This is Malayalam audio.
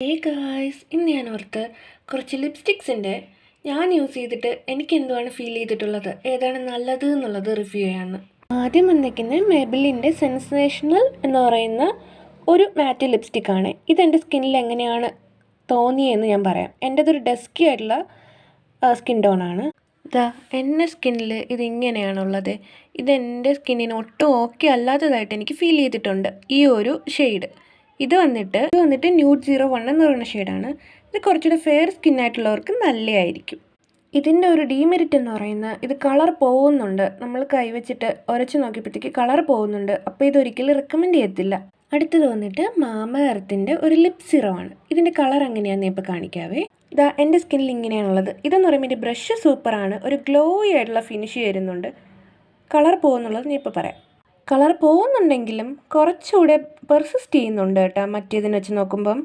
ഹേ ഗായ്സ്, ഇന്ന് ഞാൻ ഓർത്ത് കുറച്ച് ലിപ്സ്റ്റിക്സിൻ്റെ ഞാൻ യൂസ് ചെയ്തിട്ട് എനിക്ക് എന്തുവാണ് ഫീൽ ചെയ്തിട്ടുള്ളത്, ഏതാണ് നല്ലത് എന്നുള്ളത് റിവ്യൂ ചെയ്യാണ്. ആദ്യം വന്നിരിക്കുന്നത് മെബിലിൻ്റെ സെൻസേഷണൽ എന്ന് പറയുന്ന ഒരു മാറ്റ് ലിപ്സ്റ്റിക്കാണ്. ഇതെൻ്റെ സ്കിന്നിൽ എങ്ങനെയാണ് തോന്നിയതെന്ന് ഞാൻ പറയാം. എൻ്റെതൊരു ഡസ്കി ആയിട്ടുള്ള സ്കിൻ ടോണാണ്. എൻ്റെ സ്കിന്നിൽ ഇതിങ്ങനെയാണുള്ളത്. ഇതെൻ്റെ സ്കിന്നിന് ഒട്ടും ഓക്കെ അല്ലാത്തതായിട്ട് എനിക്ക് ഫീൽ ചെയ്തിട്ടുണ്ട്. ഈ ഒരു ഷെയ്ഡ് ഇത് വന്നിട്ട് ന്യൂഡ് 01 എന്ന് പറയുന്ന ഷെയ്ഡാണ്. ഇത് കുറച്ചുകൂടെ ഫെയർ സ്കിന്നായിട്ടുള്ളവർക്ക് നല്ലതായിരിക്കും. ഇതിൻ്റെ ഒരു ഡീമെറിറ്റ് എന്ന് പറയുന്നത് ഇത് കളർ പോകുന്നുണ്ട്. നമ്മൾ കൈവച്ചിട്ട് ഉരച്ച് നോക്കിയപ്പോഴത്തേക്ക് കളർ പോകുന്നുണ്ട്. അപ്പോൾ ഇതൊരിക്കലും റെക്കമെൻഡ് ചെയ്യത്തില്ല. അടുത്തത് വന്നിട്ട് മാമ എർത്തിൻ്റെ ഒരു ലിപ് സിറമാണ്. ഇതിൻ്റെ കളർ എങ്ങനെയാണെന്ന് ഇപ്പോൾ കാണിക്കാവേ. എൻ്റെ സ്കിന്നിൽ ഇങ്ങനെയാണുള്ളത്. ഇതെന്ന് പറയുമ്പോൾ ഇതിൻ്റെ ബ്രഷ് സൂപ്പറാണ്. ഒരു ഗ്ലോയി ആയിട്ടുള്ള ഫിനിഷ് വരുന്നുണ്ട്. കളർ പോകുന്നുള്ളത് ഞാൻ ഇപ്പോൾ പറയാം. കളർ പോകുന്നുണ്ടെങ്കിലും കുറച്ചുകൂടെ പെർസിസ്റ്റ് ചെയ്യുന്നുണ്ട് കേട്ടോ മറ്റേതിന് വെച്ച് നോക്കുമ്പം.